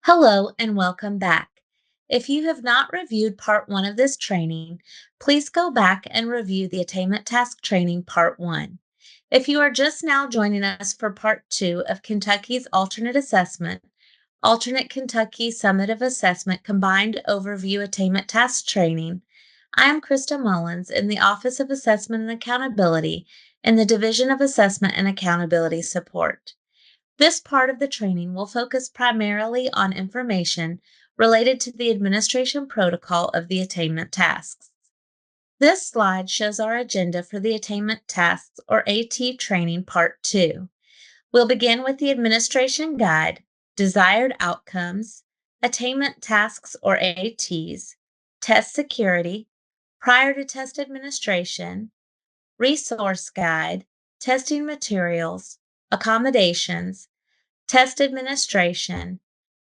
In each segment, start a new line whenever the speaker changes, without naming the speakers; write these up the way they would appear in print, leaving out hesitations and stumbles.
Hello and welcome back. If you have not reviewed part one of this training, please go back and review the Attainment Task Training Part 1. If you are just now joining us for Part 2 of Kentucky's Alternate Assessment, Alternate Kentucky Summative Assessment Combined Overview Attainment Task Training, I am Krista Mullins in the Office of Assessment and Accountability in the Division of Assessment and Accountability Support. This part of the training will focus primarily on information related to the administration protocol of the attainment tasks. This slide shows our agenda for the Attainment Tasks or AT Training Part 2. We'll begin with the Administration Guide, Desired Outcomes, Attainment Tasks or ATs, Test Security, Prior to Test Administration, Resource Guide, Testing Materials, Accommodations, Test Administration,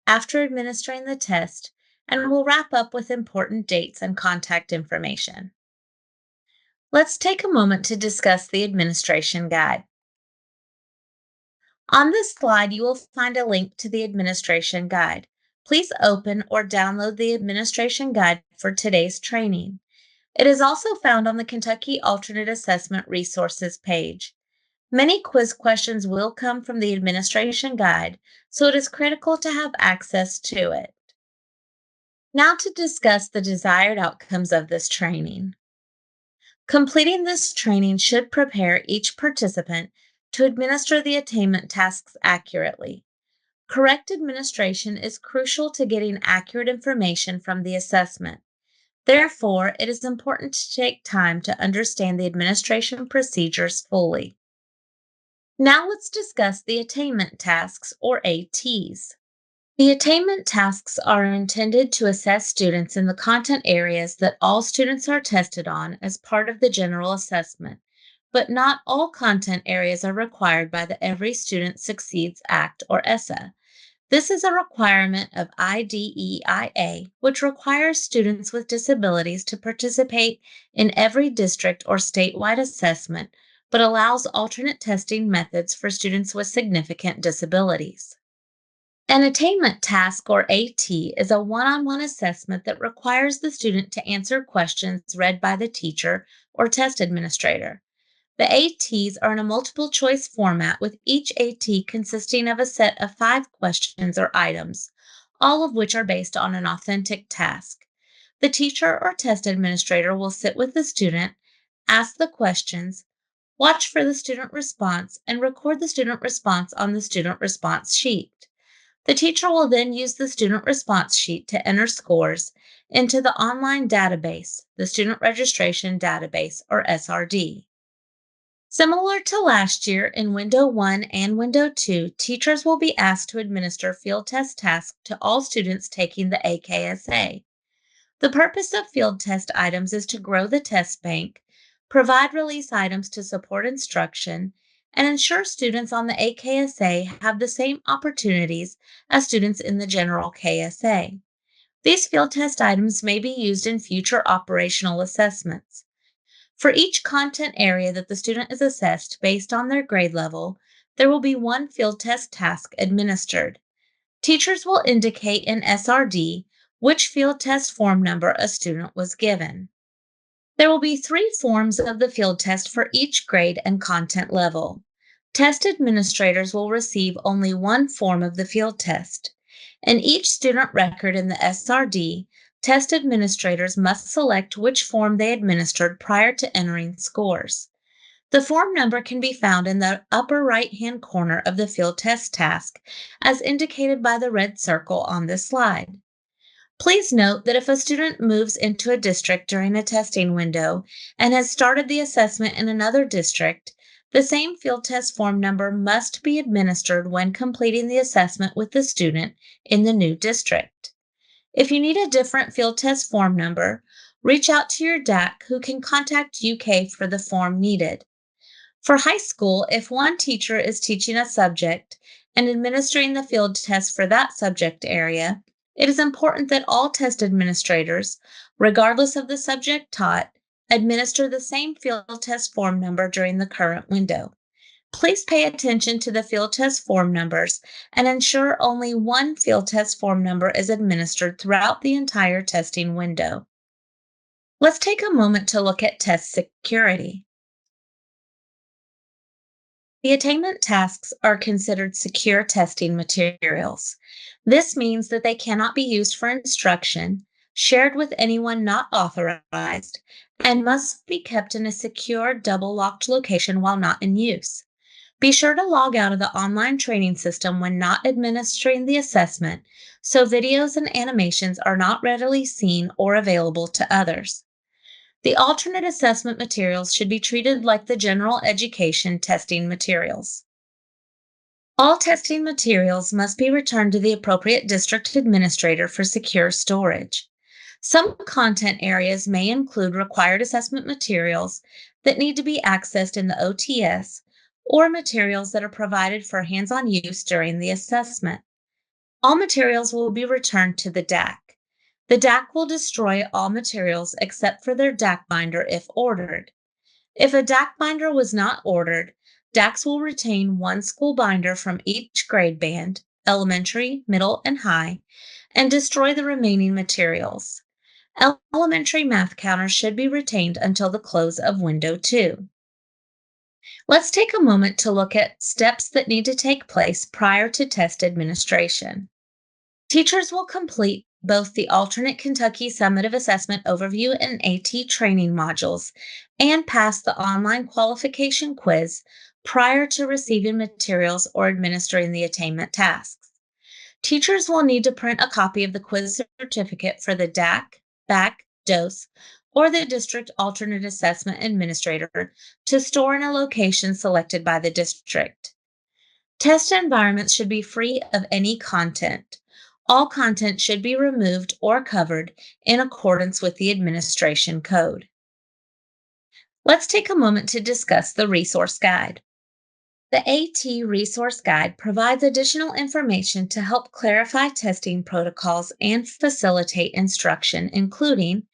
after administering the test, and we'll wrap up with important dates and contact information. Let's take a moment to discuss the Administration Guide. On this slide, you will find a link to the Administration Guide. Please open or download the Administration Guide for today's training. It is also found on the Kentucky Alternate Assessment Resources page. Many quiz questions will come from the Administration Guide, so it is critical to have access to it. Now to discuss the desired outcomes of this training. Completing this training should prepare each participant to administer the attainment tasks accurately. Correct administration is crucial to getting accurate information from the assessment. Therefore, it is important to take time to understand the administration procedures fully. Now let's discuss the attainment tasks or ATs. The attainment tasks are intended to assess students in the content areas that all students are tested on as part of the general assessment, but not all content areas are required by the Every Student Succeeds Act or ESSA. This is a requirement of IDEIA, which requires students with disabilities to participate in every district or statewide assessment, but allows alternate testing methods for students with significant disabilities. An attainment task or AT is a one-on-one assessment that requires the student to answer questions read by the teacher or test administrator. The ATs are in a multiple choice format with each AT consisting of a set of 5 questions or items, all of which are based on an authentic task. The teacher or test administrator will sit with the student, ask the questions, watch for the student response, and record the student response on the student response sheet. The teacher will then use the student response sheet to enter scores into the online database, the Student Registration Database, or SRD. Similar to last year in Window 1 and Window 2, teachers will be asked to administer field test tasks to all students taking the AKSA. The purpose of field test items is to grow the test bank, provide release items to support instruction, and ensure students on the AKSA have the same opportunities as students in the general KSA. These field test items may be used in future operational assessments. For each content area that the student is assessed based on their grade level, there will be one field test task administered. Teachers will indicate in SRD which field test form number a student was given. There will be 3 forms of the field test for each grade and content level. Test administrators will receive only one form of the field test. In each student record in the SRD, test administrators must select which form they administered prior to entering scores. The form number can be found in the upper right-hand corner of the field test task, as indicated by the red circle on this slide. Please note that if a student moves into a district during a testing window and has started the assessment in another district, the same field test form number must be administered when completing the assessment with the student in the new district. If you need a different field test form number, reach out to your DAC who can contact UK for the form needed. For high school, if one teacher is teaching a subject and administering the field test for that subject area, it is important that all test administrators, regardless of the subject taught, administer the same field test form number during the current window. Please pay attention to the field test form numbers and ensure only one field test form number is administered throughout the entire testing window. Let's take a moment to look at test security. The attainment tasks are considered secure testing materials. This means that they cannot be used for instruction, shared with anyone not authorized, and must be kept in a secure, double locked location while not in use. Be sure to log out of the online training system when not administering the assessment so videos and animations are not readily seen or available to others. The alternate assessment materials should be treated like the general education testing materials. All testing materials must be returned to the appropriate district administrator for secure storage. Some content areas may include required assessment materials that need to be accessed in the OTS or materials that are provided for hands-on use during the assessment. All materials will be returned to the DAC. The DAC will destroy all materials except for their DAC binder if ordered. If a DAC binder was not ordered, DACs will retain one school binder from each grade band, elementary, middle, and high, and destroy the remaining materials. Elementary math counters should be retained until the close of Window 2. Let's take a moment to look at steps that need to take place prior to test administration. Teachers will complete both the alternate Kentucky Summative Assessment Overview and AT training modules and pass the online qualification quiz prior to receiving materials or administering the attainment tasks. Teachers will need to print a copy of the quiz certificate for the DAC, BAC, DOS, or the District Alternate Assessment Administrator to store in a location selected by the district. Test environments should be free of any content. All content should be removed or covered in accordance with the administration code. Let's take a moment to discuss the resource guide. The AT Resource Guide provides additional information to help clarify testing protocols and facilitate instruction, including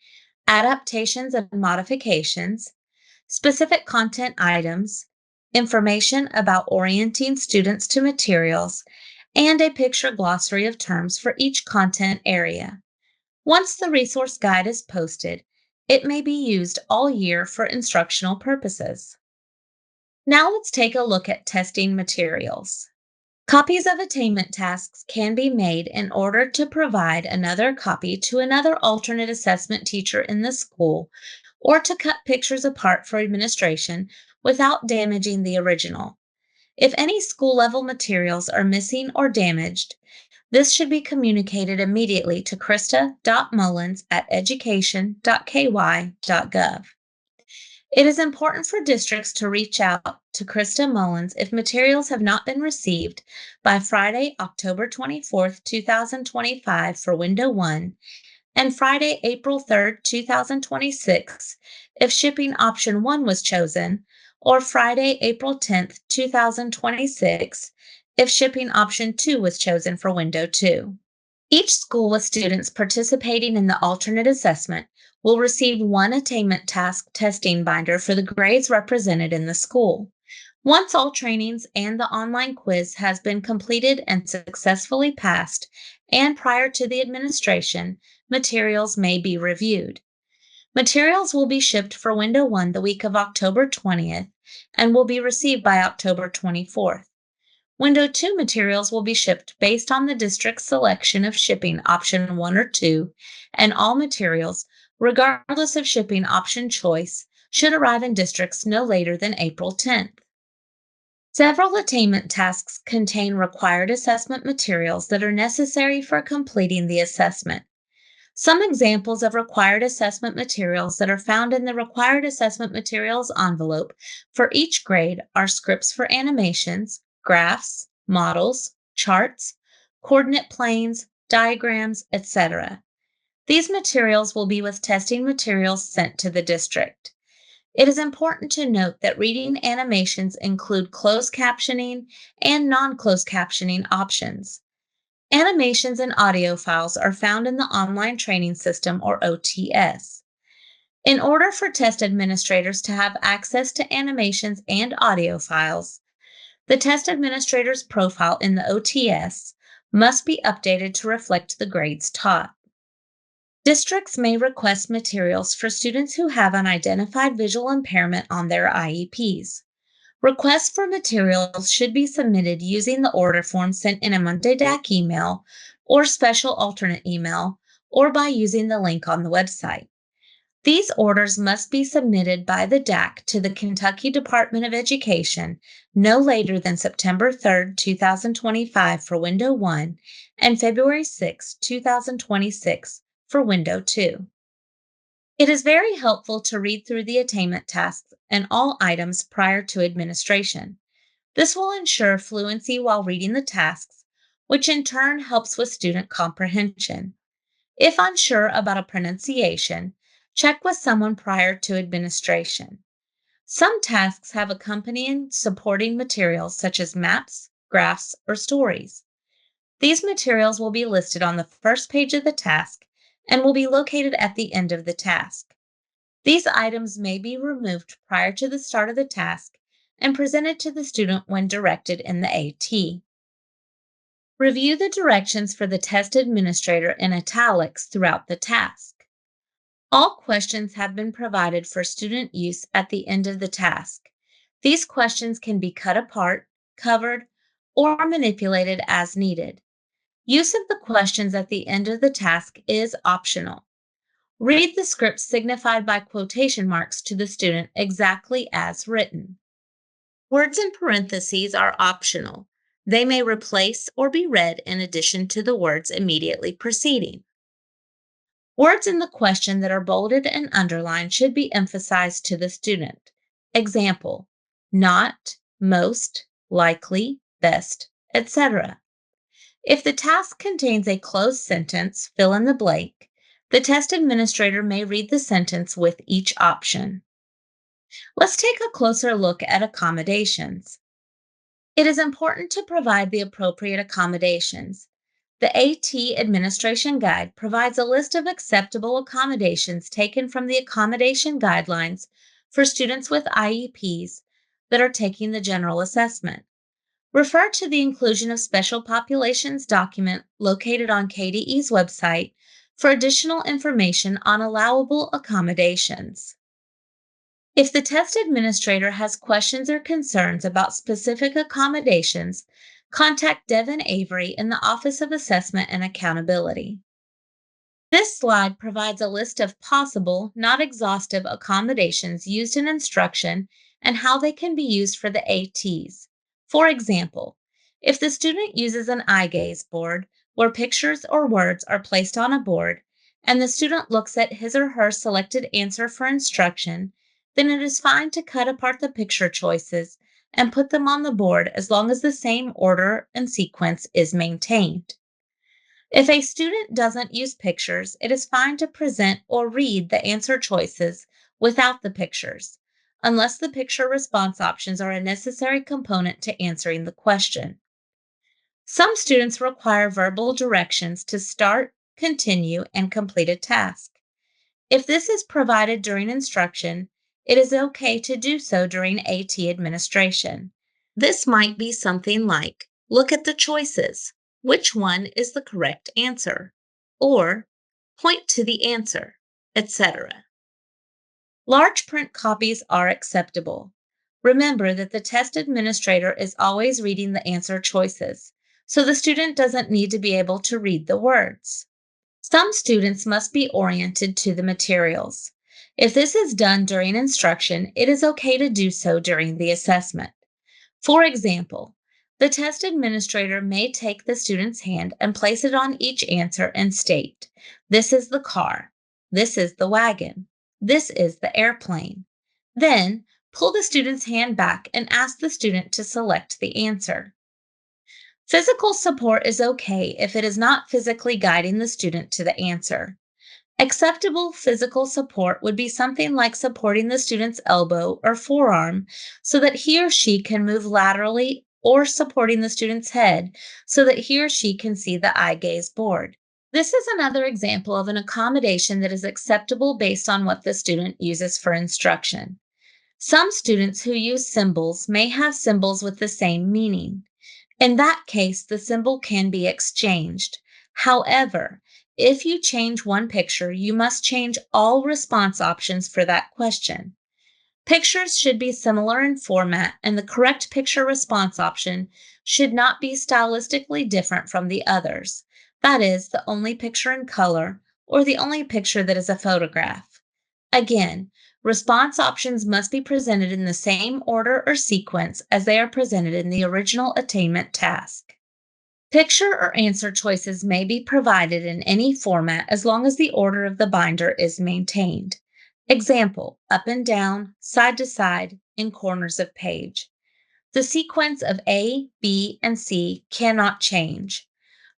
adaptations and modifications, specific content items, information about orienting students to materials, and a picture glossary of terms for each content area. Once the resource guide is posted, it may be used all year for instructional purposes. Now let's take a look at testing materials. Copies of attainment tasks can be made in order to provide another copy to another alternate assessment teacher in the school, or to cut pictures apart for administration without damaging the original. If any school-level materials are missing or damaged, this should be communicated immediately to krista.mullins@education.ky.gov. It is important for districts to reach out to Krista Mullins if materials have not been received by Friday, October 24th, 2025 for Window 1, and Friday, April 3rd, 2026 if shipping option 1 was chosen, or Friday, April 10th, 2026 if shipping option 2 was chosen for Window 2. Each school with students participating in the alternate assessment will receive one attainment task testing binder for the grades represented in the school. Once all trainings and the online quiz has been completed and successfully passed, and prior to the administration, materials may be reviewed. Materials will be shipped for Window 1 the week of October 20th and will be received by October 24th. Window 2 materials will be shipped based on the district's selection of shipping option 1 or 2, and all materials, regardless of shipping option choice, should arrive in districts no later than April 10th. Several attainment tasks contain required assessment materials that are necessary for completing the assessment. Some examples of required assessment materials that are found in the Required Assessment Materials envelope for each grade are scripts for animations, graphs, models, charts, coordinate planes, diagrams, etc. These materials will be with testing materials sent to the district. It is important to note that reading animations include closed captioning and non-closed captioning options. Animations and audio files are found in the Online Training System, or OTS. In order for test administrators to have access to animations and audio files, The test administrator's profile in the OTS must be updated to reflect the grades taught. Districts may request materials for students who have an identified visual impairment on their IEPs. Requests for materials should be submitted using the order form sent in a Monday DAC email or special alternate email, or by using the link on the website. These orders must be submitted by the DAC to the Kentucky Department of Education no later than September 3rd, 2025 for Window 1 and February 6, 2026 for Window 2. It is very helpful to read through the attainment tasks and all items prior to administration. This will ensure fluency while reading the tasks, which in turn helps with student comprehension. If unsure about a pronunciation, check with someone prior to administration. Some tasks have accompanying supporting materials such as maps, graphs, or stories. These materials will be listed on the first page of the task and will be located at the end of the task. These items may be removed prior to the start of the task and presented to the student when directed in the AT. Review the directions for the test administrator in italics throughout the task. All questions have been provided for student use at the end of the task. These questions can be cut apart, covered, or manipulated as needed. Use of the questions at the end of the task is optional. Read the script signified by quotation marks to the student exactly as written. Words in parentheses are optional. They may replace or be read in addition to the words immediately preceding. Words in the question that are bolded and underlined should be emphasized to the student. Example, not, most, likely, best, etc. If the task contains a closed sentence, fill in the blank. The test administrator may read the sentence with each option. Let's take a closer look at accommodations. It is important to provide the appropriate accommodations. The AT Administration Guide provides a list of acceptable accommodations taken from the accommodation guidelines for students with IEPs that are taking the general assessment. Refer to the Inclusion of Special Populations document located on KDE's website for additional information on allowable accommodations. If the test administrator has questions or concerns about specific accommodations, contact Devin Avery in the Office of Assessment and Accountability. This slide provides a list of possible, not exhaustive accommodations used in instruction and how they can be used for the ATs. For example, if the student uses an eye gaze board where pictures or words are placed on a board and the student looks at his or her selected answer for instruction, then it is fine to cut apart the picture choices and put them on the board as long as the same order and sequence is maintained. If a student doesn't use pictures, it is fine to present or read the answer choices without the pictures, unless the picture response options are a necessary component to answering the question. Some students require verbal directions to start, continue, and complete a task. If this is provided during instruction, it is okay to do so during AT administration. This might be something like, look at the choices. Which one is the correct answer? Or, point to the answer, etc. Large print copies are acceptable. Remember that the test administrator is always reading the answer choices, so the student doesn't need to be able to read the words. Some students must be oriented to the materials. If this is done during instruction, it is okay to do so during the assessment. For example, the test administrator may take the student's hand and place it on each answer and state, this is the car, this is the wagon, this is the airplane. Then, pull the student's hand back and ask the student to select the answer. Physical support is okay if it is not physically guiding the student to the answer. Acceptable physical support would be something like supporting the student's elbow or forearm so that he or she can move laterally, or supporting the student's head so that he or she can see the eye gaze board. This is another example of an accommodation that is acceptable based on what the student uses for instruction. Some students who use symbols may have symbols with the same meaning. In that case, the symbol can be exchanged. However, if you change one picture, you must change all response options for that question. Pictures should be similar in format, and the correct picture response option should not be stylistically different from the others. That is, the only picture in color or the only picture that is a photograph. Again, response options must be presented in the same order or sequence as they are presented in the original attainment task. Picture or answer choices may be provided in any format as long as the order of the binder is maintained. Example, up and down, side to side, in corners of page. The sequence of A, B, and C cannot change.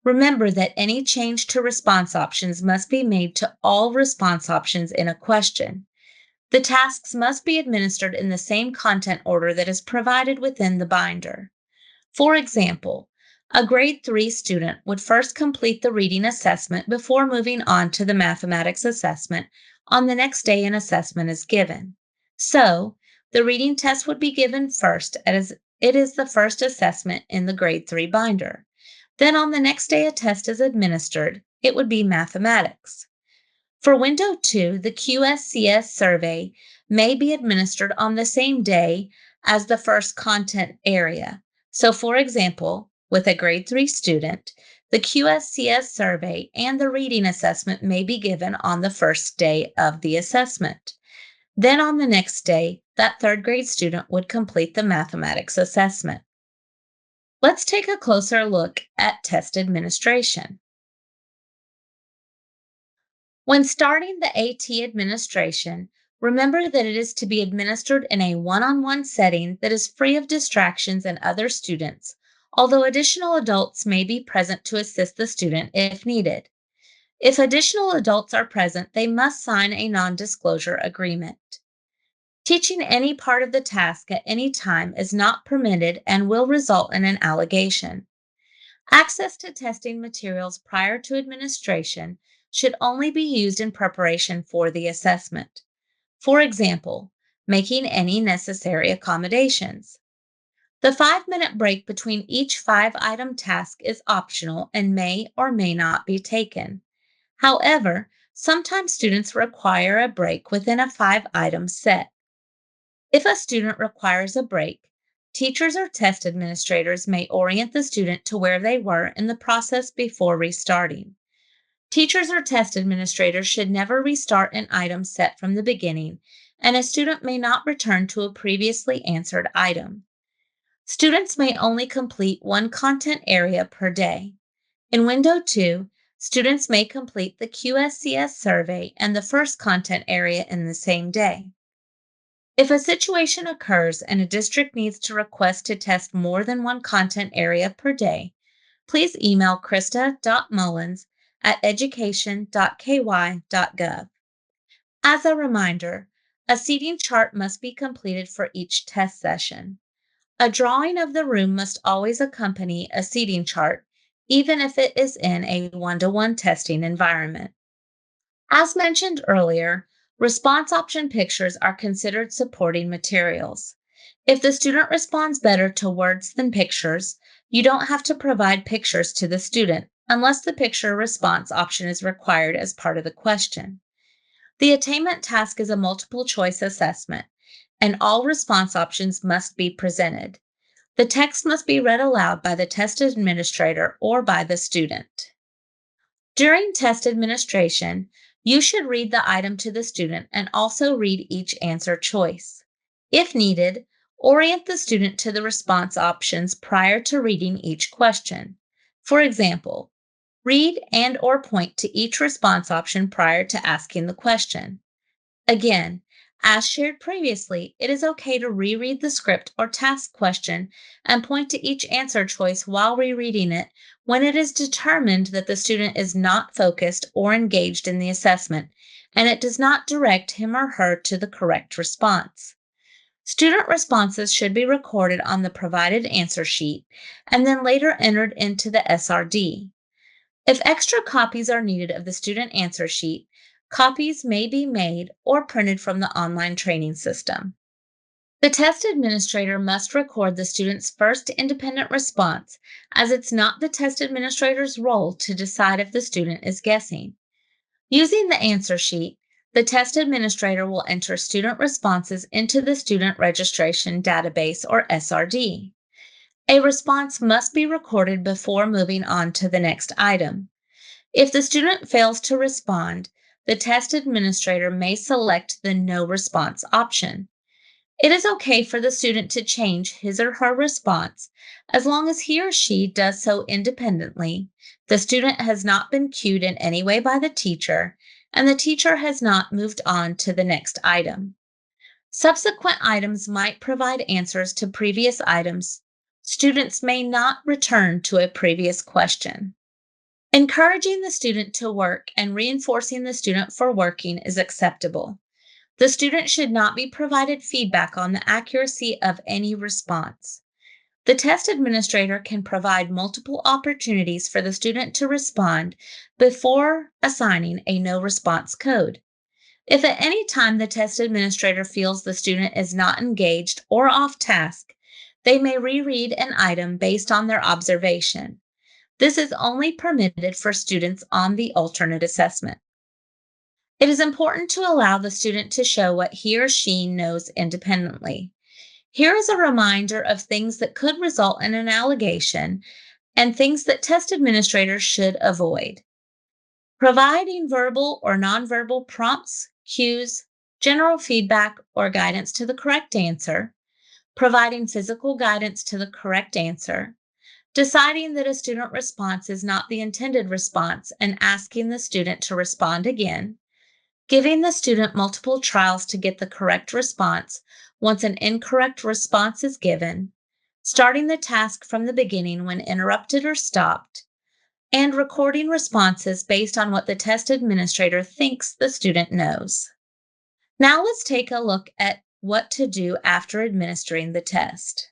Remember that any change to response options must be made to all response options in a question. The tasks must be administered in the same content order that is provided within the binder. For example, a grade 3 student would first complete the reading assessment before moving on to the mathematics assessment on the next day an assessment is given. So, the reading test would be given first as it is the first assessment in the grade 3 binder. Then on the next day a test is administered, it would be mathematics. For Window 2, the QSCS survey may be administered on the same day as the first content area. So, for example, with a grade 3 student, the QSCS survey and the reading assessment may be given on the first day of the assessment. Then on the next day, that third grade student would complete the mathematics assessment. Let's take a closer look at test administration. When starting the AT administration, remember that it is to be administered in a one-on-one setting that is free of distractions and other students, although additional adults may be present to assist the student if needed. If additional adults are present, they must sign a non-disclosure agreement. Teaching any part of the task at any time is not permitted and will result in an allegation. Access to testing materials prior to administration should only be used in preparation for the assessment. For example, making any necessary accommodations. The 5-minute break between each 5-item task is optional and may or may not be taken. However, sometimes students require a break within a 5-item set. If a student requires a break, teachers or test administrators may orient the student to where they were in the process before restarting. Teachers or test administrators should never restart an item set from the beginning, and a student may not return to a previously answered item. Students may only complete one content area per day. In Window 2, students may complete the QSCS survey and the first content area in the same day. If a situation occurs and a district needs to request to test more than one content area per day, please email krista.mullins@education.ky.gov. As a reminder, a seating chart must be completed for each test session. A drawing of the room must always accompany a seating chart, even if it is in a one-to-one testing environment. As mentioned earlier, response option pictures are considered supporting materials. If the student responds better to words than pictures, you don't have to provide pictures to the student unless the picture response option is required as part of the question. The attainment task is a multiple choice assessment, and all response options must be presented. The text must be read aloud by the test administrator or by the student. During test administration, you should read the item to the student and also read each answer choice. If needed, orient the student to the response options prior to reading each question. For example, read and/or point to each response option prior to asking the question. Again, as shared previously, it is okay to reread the script or task question and point to each answer choice while rereading it when it is determined that the student is not focused or engaged in the assessment and it does not direct him or her to the correct response. Student responses should be recorded on the provided answer sheet and then later entered into the SRD. If extra copies are needed of the student answer sheet, copies may be made or printed from the online training system. The test administrator must record the student's first independent response, as it's not the test administrator's role to decide if the student is guessing. Using the answer sheet, the test administrator will enter student responses into the Student Registration Database, or SRD. A response must be recorded before moving on to the next item. If the student fails to respond, the test administrator may select the No Response option. It is okay for the student to change his or her response as long as he or she does so independently, the student has not been cued in any way by the teacher, and the teacher has not moved on to the next item. Subsequent items might provide answers to previous items. Students may not return to a previous question. Encouraging the student to work and reinforcing the student for working is acceptable. The student should not be provided feedback on the accuracy of any response. The test administrator can provide multiple opportunities for the student to respond before assigning a no response code. If at any time the test administrator feels the student is not engaged or off task, they may reread an item based on their observation. This is only permitted for students on the alternate assessment. It is important to allow the student to show what he or she knows independently. Here is a reminder of things that could result in an allegation and things that test administrators should avoid. Providing verbal or nonverbal prompts, cues, general feedback, or guidance to the correct answer. Providing physical guidance to the correct answer. Deciding that a student response is not the intended response and asking the student to respond again. Giving the student multiple trials to get the correct response once an incorrect response is given, starting the task from the beginning when interrupted or stopped, and recording responses based on what the test administrator thinks the student knows. Now let's take a look at what to do after administering the test.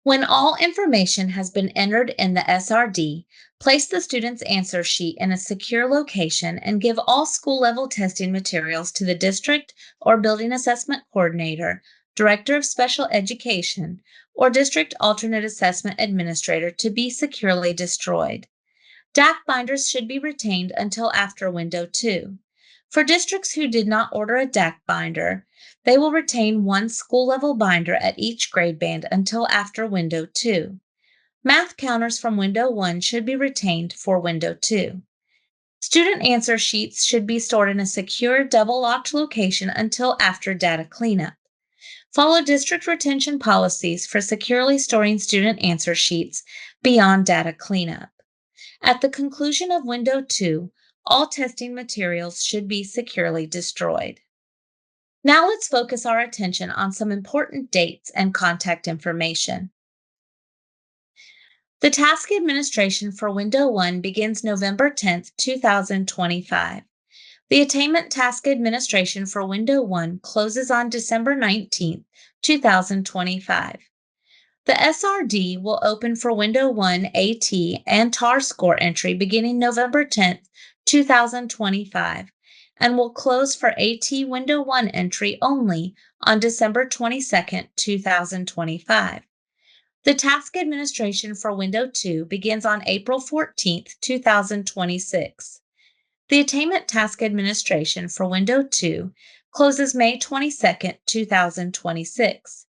When all information has been entered in the SRD, place the student's answer sheet in a secure location and give all school-level testing materials to the district or building assessment coordinator, director of special education, or district alternate assessment administrator to be securely destroyed. DAC binders should be retained until after Window 2. For districts who did not order a DAC binder, they will retain one school-level binder at each grade band until after Window 2. Math counters from Window 1 should be retained for Window 2. Student answer sheets should be stored in a secure double-locked location until after data cleanup. Follow district retention policies for securely storing student answer sheets beyond data cleanup. At the conclusion of Window 2, all testing materials should be securely destroyed. Now let's focus our attention on some important dates and contact information. The task administration for Window 1 begins November 10, 2025. The Attainment task administration for Window 1 closes on December 19, 2025. The SRD will open for Window 1 AT and TAR score entry beginning November 10, 2025, and will close for AT Window 1 entry only on December 22, 2025. The task administration for Window 2 begins on April 14, 2026. The Attainment task administration for Window 2 closes May 22, 2026.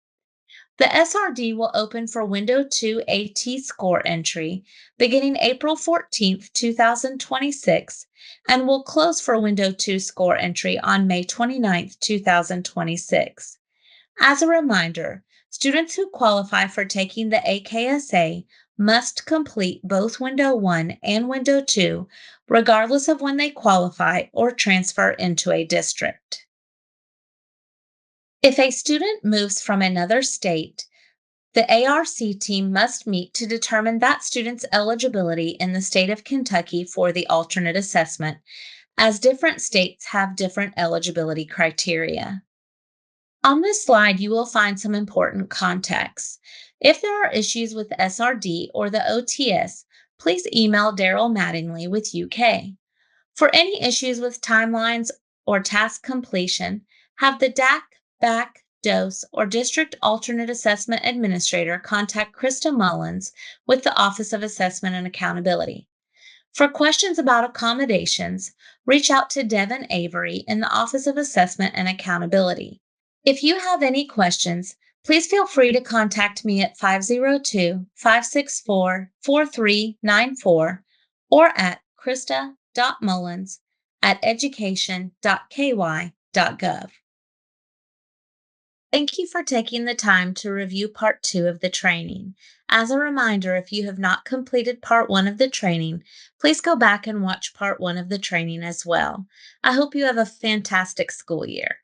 The SRD will open for Window 2 AT score entry beginning April 14, 2026, and will close for Window 2 score entry on May 29, 2026. As a reminder, students who qualify for taking the AKSA must complete both Window 1 and Window 2, regardless of when they qualify or transfer into a district. If a student moves from another state, the ARC team must meet to determine that student's eligibility in the state of Kentucky for the alternate assessment, as different states have different eligibility criteria. On this slide, you will find some important context. If there are issues with the SRD or the OTS, please email Daryl Mattingly with UK. For any issues with timelines or task completion, have the DAC, BAC, DOSE, or District Alternate Assessment Administrator, contact Krista Mullins with the Office of Assessment and Accountability. For questions about accommodations, reach out to Devin Avery in the Office of Assessment and Accountability. If you have any questions, please feel free to contact me at 502-564-4394 or at krista.mullins@education.ky.gov. Thank you for taking the time to review Part 2 of the training. As a reminder, if you have not completed Part 1 of the training, please go back and watch Part 1 of the training as well. I hope you have a fantastic school year.